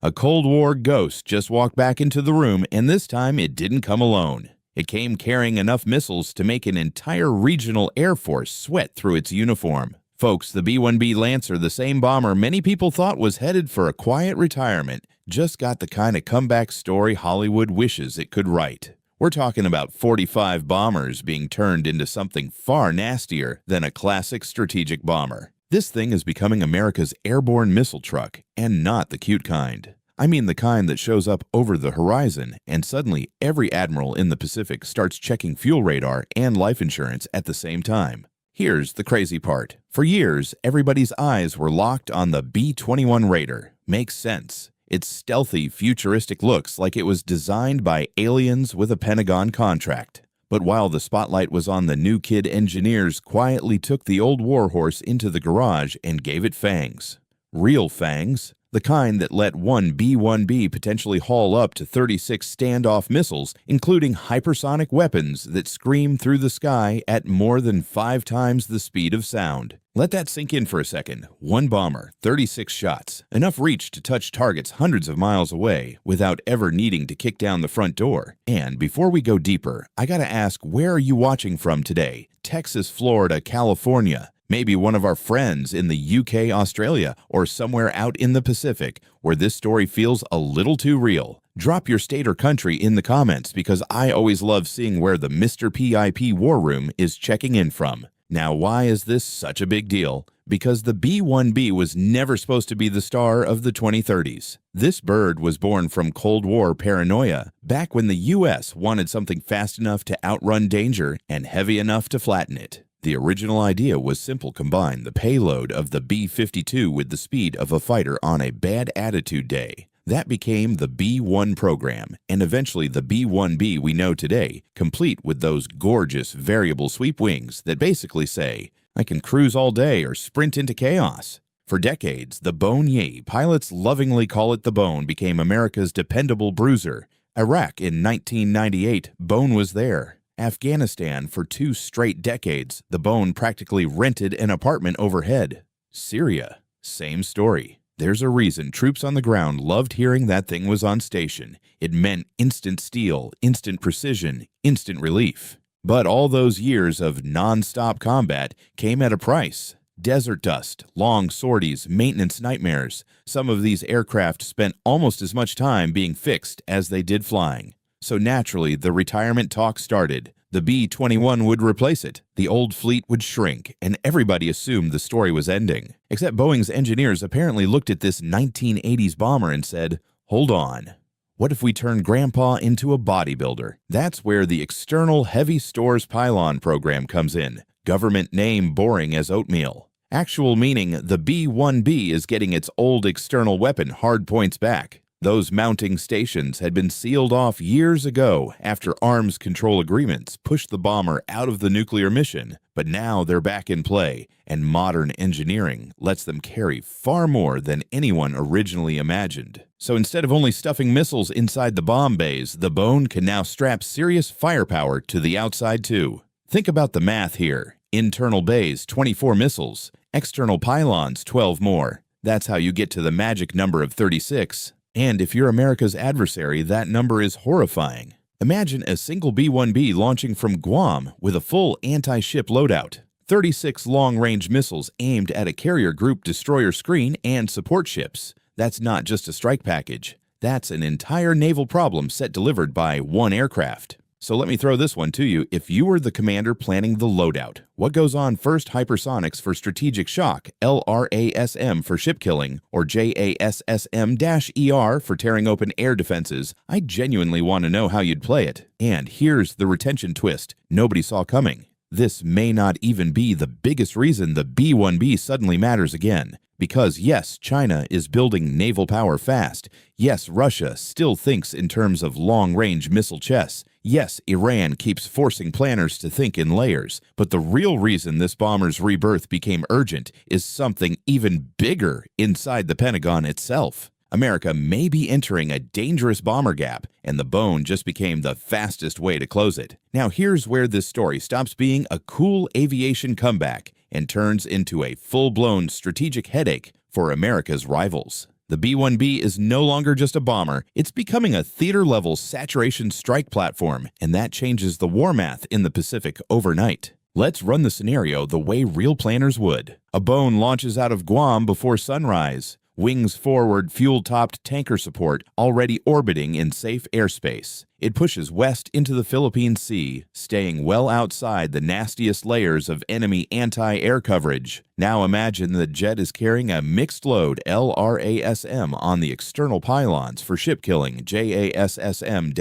A Cold War ghost just walked back into the room, and this time it didn't come alone. It came carrying enough missiles to make an entire regional air force sweat through its uniform. Folks, the B-1B Lancer, the same bomber many people thought was headed for a quiet retirement, just got the kind of comeback story Hollywood wishes it could write. We're talking about 45 bombers being turned into something far nastier than a classic strategic bomber. This thing is becoming America's airborne missile truck, and not the cute kind. I mean the kind that shows up over the horizon, and suddenly every admiral in the Pacific starts checking fuel radar and life insurance at the same time. Here's the crazy part. For years, everybody's eyes were locked on the B-21 Raider. Makes sense. Its stealthy, futuristic looks like it was designed by aliens with a Pentagon contract. But while the spotlight was on the new kid engineers quietly took the old warhorse into the garage and gave it fangs. Real fangs. The kind that let one B-1B potentially haul up to 36 standoff missiles, including hypersonic weapons that scream through the sky at more than 5 times the speed of sound. Let that sink in for a second. One bomber, 36 shots, enough reach to touch targets hundreds of miles away without ever needing to kick down the front door. And before we go deeper, I gotta ask, where are you watching from today? Texas, Florida, California? Maybe one of our friends in the UK, Australia, or somewhere out in the Pacific where this story feels a little too real. Drop your state or country in the comments because I always love seeing where the Mr. PiP War Room is checking in from. Now, why is this such a big deal? Because the B-1B was never supposed to be the star of the 2030s. This bird was born from Cold War paranoia, back when the US wanted something fast enough to outrun danger and heavy enough to flatten it. The original idea was simple: combine the payload of the B-52 with the speed of a fighter on a bad attitude day. That became the B-1 program, and eventually the B-1B we know today, complete with those gorgeous variable sweep wings that basically say, I can cruise all day or sprint into chaos. For decades, the Bone Ye, pilots lovingly call it the Bone, became America's dependable bruiser. Iraq in 1998, Bone was there. Afghanistan for 2 straight decades, the Bone practically rented an apartment overhead. Syria, same story. There's a reason troops on the ground loved hearing that thing was on station. It meant instant steel, instant precision, instant relief. But all those years of non-stop combat came at a price. Desert dust, long sorties, maintenance nightmares. Some of these aircraft spent almost as much time being fixed as they did flying. So naturally, the retirement talk started. The B-21 would replace it, the old fleet would shrink, and everybody assumed the story was ending. Except Boeing's engineers apparently looked at this 1980s bomber and said, hold on. What if we turn Grandpa into a bodybuilder? That's where the External Heavy Stores Pylon program comes in. Government name boring as oatmeal. Actual meaning, the B-1B is getting its old external weapon hard points back. Those mounting stations had been sealed off years ago after arms control agreements pushed the bomber out of the nuclear mission, but now they're back in play, and modern engineering lets them carry far more than anyone originally imagined. So instead of only stuffing missiles inside the bomb bays, the Bone can now strap serious firepower to the outside too. Think about the math here. Internal bays, 24 missiles. External pylons, 12 more. That's how you get to the magic number of 36. And if you're America's adversary, that number is horrifying. Imagine a single B-1B launching from Guam with a full anti-ship loadout. 36 long-range missiles aimed at a carrier group destroyer screen and support ships. That's not just a strike package. That's an entire naval problem set delivered by one aircraft. So let me throw this one to you. If you were the commander planning the loadout, what goes on first? Hypersonics for strategic shock, LRASM for ship killing, or JASSM-ER for tearing open air defenses? I genuinely want to know how you'd play it. And here's the retention twist nobody saw coming. This may not even be the biggest reason the B-1B suddenly matters again. Because yes, China is building naval power fast. Yes, Russia still thinks in terms of long-range missile chess. Yes, Iran keeps forcing planners to think in layers. But the real reason this bomber's rebirth became urgent is something even bigger inside the Pentagon itself. America may be entering a dangerous bomber gap, and the Bone just became the fastest way to close it. Now here's where this story stops being a cool aviation comeback and turns into a full-blown strategic headache for America's rivals. The B-1B is no longer just a bomber, it's becoming a theater-level saturation strike platform, and that changes the war math in the Pacific overnight. Let's run the scenario the way real planners would. A bone launches out of Guam before sunrise. Wings forward, fuel-topped tanker support already orbiting in safe airspace. It pushes west into the Philippine Sea, staying well outside the nastiest layers of enemy anti-air coverage. Now imagine the jet is carrying a mixed-load LRASM on the external pylons for ship killing, JASSM-ER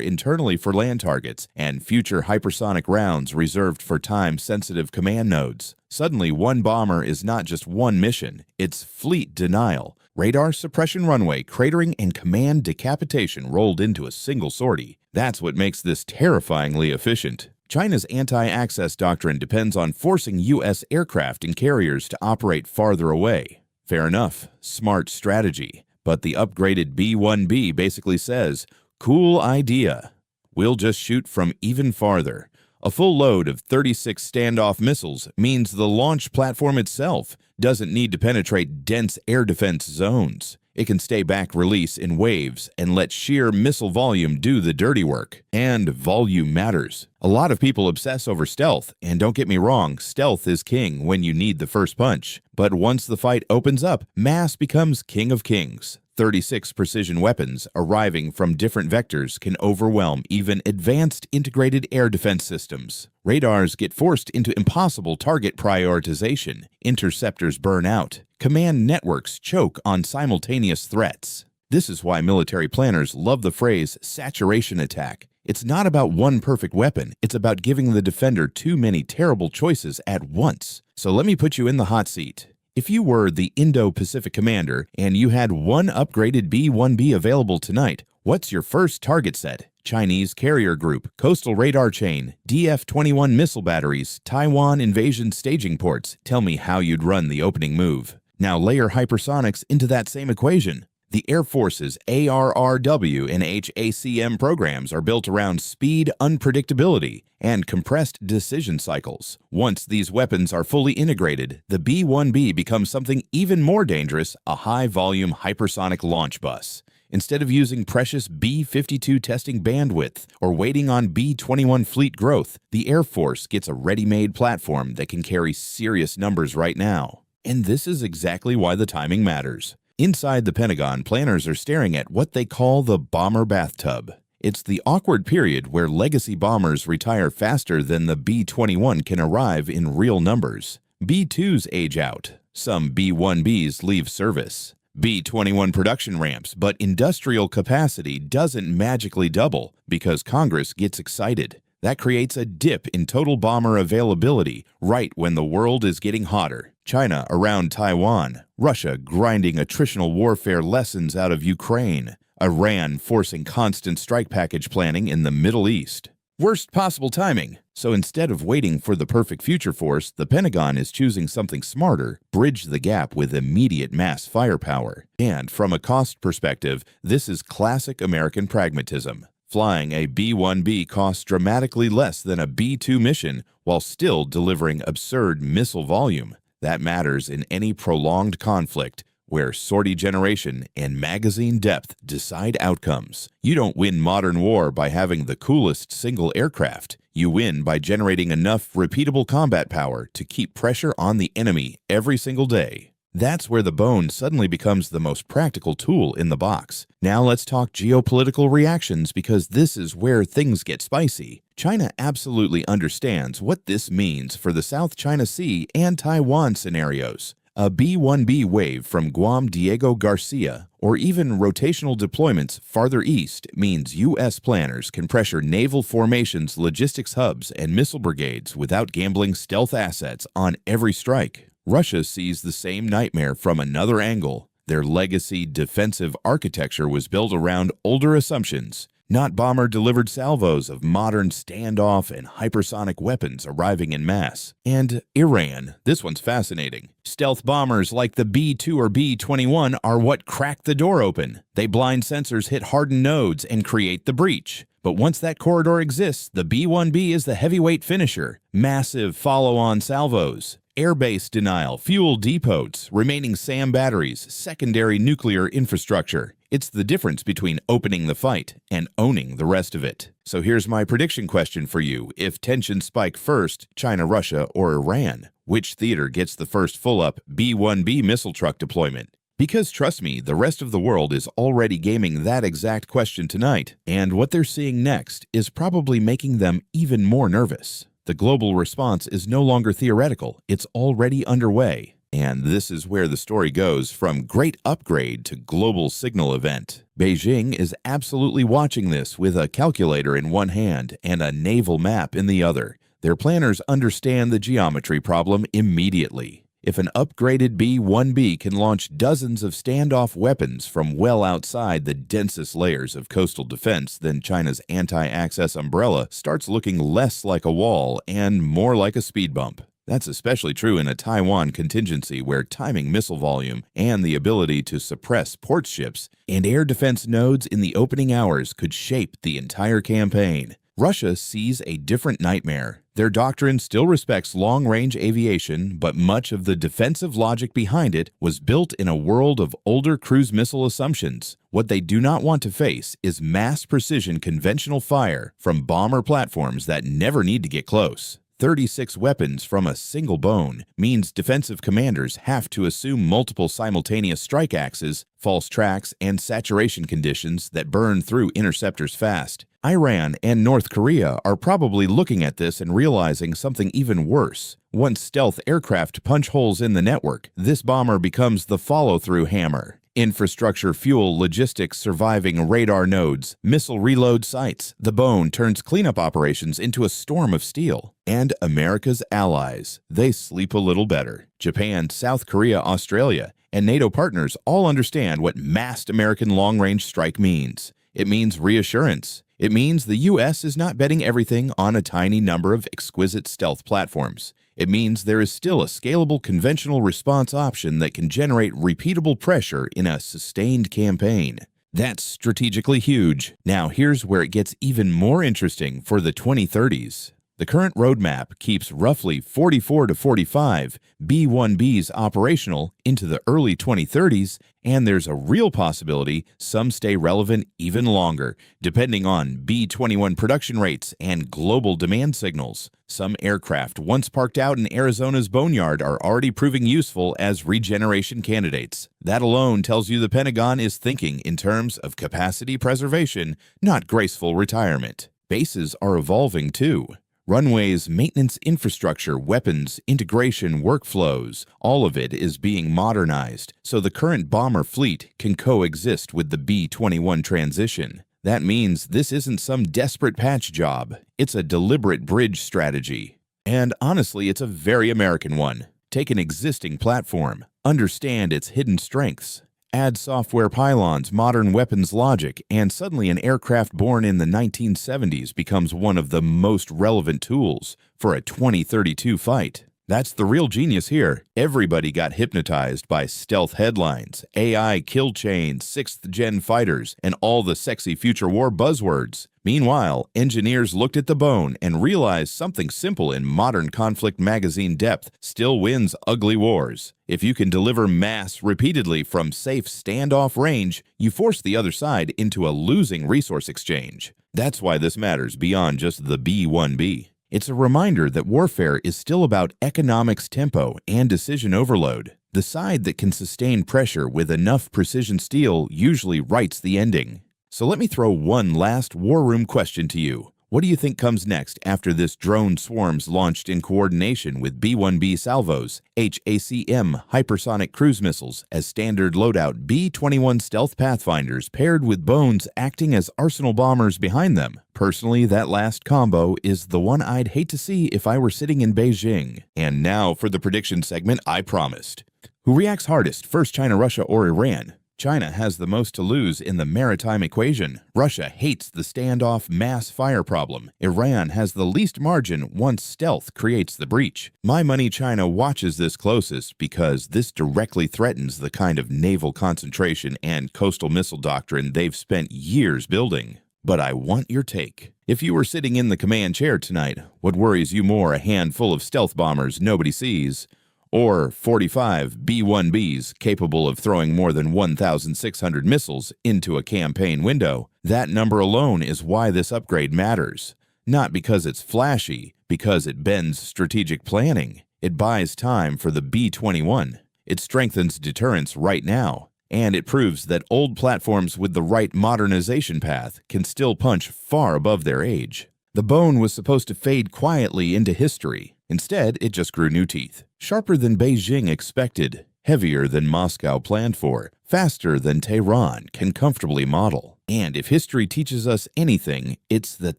internally for land targets, and future hypersonic rounds reserved for time-sensitive command nodes. Suddenly, one bomber is not just one mission, it's fleet denial. Radar suppression runway, cratering, and command decapitation rolled into a single sortie. That's what makes this terrifyingly efficient. China's anti-access doctrine depends on forcing U.S. aircraft and carriers to operate farther away. Fair enough, smart strategy. But the upgraded B-1B basically says, cool idea. We'll just shoot from even farther. A full load of 36 standoff missiles means the launch platform itself doesn't need to penetrate dense air defense zones. It can stay back release in waves and let sheer missile volume do the dirty work. And volume matters. A lot of people obsess over stealth, and don't get me wrong, stealth is king when you need the first punch. But once the fight opens up, mass becomes king of kings. 36 precision weapons arriving from different vectors can overwhelm even advanced integrated air defense systems. Radars get forced into impossible target prioritization. Interceptors burn out. Command networks choke on simultaneous threats. This is why military planners love the phrase saturation attack. It's not about one perfect weapon. It's about giving the defender too many terrible choices at once. So let me put you in the hot seat. If you were the Indo-Pacific commander and you had one upgraded B-1B available tonight, what's your first target set? Chinese carrier group, coastal radar chain, DF-21 missile batteries, Taiwan invasion staging ports. Tell me how you'd run the opening move. Now layer hypersonics into that same equation. The Air Force's ARRW and HACM programs are built around speed, unpredictability, and compressed decision cycles. Once these weapons are fully integrated, the B-1B becomes something even more dangerous, a high-volume hypersonic launch bus. Instead of using precious B-52 testing bandwidth or waiting on B-21 fleet growth, the Air Force gets a ready-made platform that can carry serious numbers right now. And this is exactly why the timing matters. Inside the Pentagon, planners are staring at what they call the bomber bathtub. It's the awkward period where legacy bombers retire faster than the B-21 can arrive in real numbers. B-2s age out. Some B-1Bs leave service. B-21 production ramps, but industrial capacity doesn't magically double because Congress gets excited. That creates a dip in total bomber availability right when the world is getting hotter. China around Taiwan, Russia grinding attritional warfare lessons out of Ukraine, Iran forcing constant strike package planning in the Middle East. Worst possible timing. So instead of waiting for the perfect future force, the Pentagon is choosing something smarter, bridge the gap with immediate mass firepower. And from a cost perspective, this is classic American pragmatism. Flying a B-1B costs dramatically less than a B-2 mission while still delivering absurd missile volume. That matters in any prolonged conflict where sortie generation and magazine depth decide outcomes. You don't win modern war by having the coolest single aircraft. You win by generating enough repeatable combat power to keep pressure on the enemy every single day. That's where the bone suddenly becomes the most practical tool in the box. Now let's talk geopolitical reactions because this is where things get spicy. China absolutely understands what this means for the South China Sea and Taiwan scenarios. A B-1B wave from Guam Diego Garcia or even rotational deployments farther east means U.S. planners can pressure naval formations, logistics hubs, and missile brigades without gambling stealth assets on every strike. Russia sees the same nightmare from another angle. Their legacy defensive architecture was built around older assumptions, not bomber-delivered salvos of modern standoff and hypersonic weapons arriving in mass. And Iran, this one's fascinating. Stealth bombers like the B-2 or B-21 are what crack the door open. They blind sensors hit hardened nodes and create the breach. But once that corridor exists, the B-1B is the heavyweight finisher. Massive follow-on salvos. airbase denial, fuel depots, remaining SAM batteries, secondary nuclear infrastructure. It's the difference between opening the fight and owning the rest of it. So here's my prediction question for you. If tensions spike first, China, Russia, or Iran, which theater gets the first full-up B-1B missile truck deployment? Because trust me, the rest of the world is already gaming that exact question tonight, and what they're seeing next is probably making them even more nervous. The global response is no longer theoretical, it's already underway. And this is where the story goes from great upgrade to global signal event. Beijing is absolutely watching this with a calculator in one hand and a naval map in the other. Their planners understand the geometry problem immediately. If an upgraded B-1B can launch dozens of standoff weapons from well outside the densest layers of coastal defense, then China's anti-access umbrella starts looking less like a wall and more like a speed bump. That's especially true in a Taiwan contingency where timing missile volume and the ability to suppress port ships and air defense nodes in the opening hours could shape the entire campaign. Russia sees a different nightmare. Their doctrine still respects long-range aviation, but much of the defensive logic behind it was built in a world of older cruise missile assumptions. What they do not want to face is mass-precision conventional fire from bomber platforms that never need to get close. 36 weapons from a single bone means defensive commanders have to assume multiple simultaneous strike axes, false tracks, and saturation conditions that burn through interceptors fast. Iran and North Korea are probably looking at this and realizing something even worse. Once stealth aircraft punch holes in the network, this bomber becomes the follow-through hammer. Infrastructure, fuel, logistics, surviving radar nodes, missile reload sites. The bone turns cleanup operations into a storm of steel. And America's allies, they sleep a little better. Japan, South Korea, Australia, and NATO partners all understand what massed American long-range strike means. It means reassurance. It means the U.S. is not betting everything on a tiny number of exquisite stealth platforms. It means there is still a scalable conventional response option that can generate repeatable pressure in a sustained campaign. That's strategically huge. Now here's where it gets even more interesting for the 2030s. The current roadmap keeps roughly 44 to 45 B-1Bs operational into the early 2030s, and there's a real possibility some stay relevant even longer, depending on B-21 production rates and global demand signals. Some aircraft once parked out in Arizona's boneyard are already proving useful as regeneration candidates. That alone tells you the Pentagon is thinking in terms of capacity preservation, not graceful retirement. Bases are evolving too. Runways, maintenance infrastructure, weapons, integration, workflows, all of it is being modernized so the current bomber fleet can coexist with the B-21 transition. That means this isn't some desperate patch job. It's a deliberate bridge strategy. And honestly, it's a very American one. Take an existing platform, understand its hidden strengths, add software pylons, modern weapons logic, and suddenly an aircraft born in the 1970s becomes one of the most relevant tools for a 2032 fight. That's the real genius here. Everybody got hypnotized by stealth headlines, AI kill chains, 6th-gen fighters, and all the sexy future war buzzwords. Meanwhile, engineers looked at the bone and realized something simple in modern conflict magazine depth still wins ugly wars. If you can deliver mass repeatedly from safe standoff range, you force the other side into a losing resource exchange. That's why this matters beyond just the B-1B. It's a reminder that warfare is still about economics tempo and decision overload. The side that can sustain pressure with enough precision steel usually writes the ending. So let me throw one last war room question to you. What do you think comes next after this drone swarms launched in coordination with B-1B salvos, HACM hypersonic cruise missiles as standard loadout B-21 stealth pathfinders paired with bones acting as arsenal bombers behind them? Personally, that last combo is the one I'd hate to see if I were sitting in Beijing. And now for the prediction segment I promised. Who reacts hardest, first China, Russia, or Iran? China has the most to lose in the maritime equation. Russia hates the standoff mass fire problem. Iran has the least margin once stealth creates the breach. My money China watches this closest because this directly threatens the kind of naval concentration and coastal missile doctrine they've spent years building. But I want your take. If you were sitting in the command chair tonight, what worries you more, a handful of stealth bombers nobody sees, or 45 B-1Bs capable of throwing more than 1,600 missiles into a campaign window. That number alone is why this upgrade matters. Not because it's flashy, because it bends strategic planning. It buys time for the B-21. It strengthens deterrence right now. And it proves that old platforms with the right modernization path can still punch far above their age. The bone was supposed to fade quietly into history. Instead, it just grew new teeth. Sharper than Beijing expected, heavier than Moscow planned for, faster than Tehran can comfortably model. And if history teaches us anything, it's that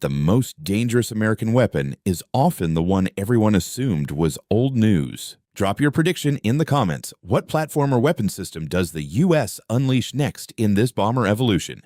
the most dangerous American weapon is often the one everyone assumed was old news. Drop your prediction in the comments. What platform or weapon system does the U.S. unleash next in this bomber evolution?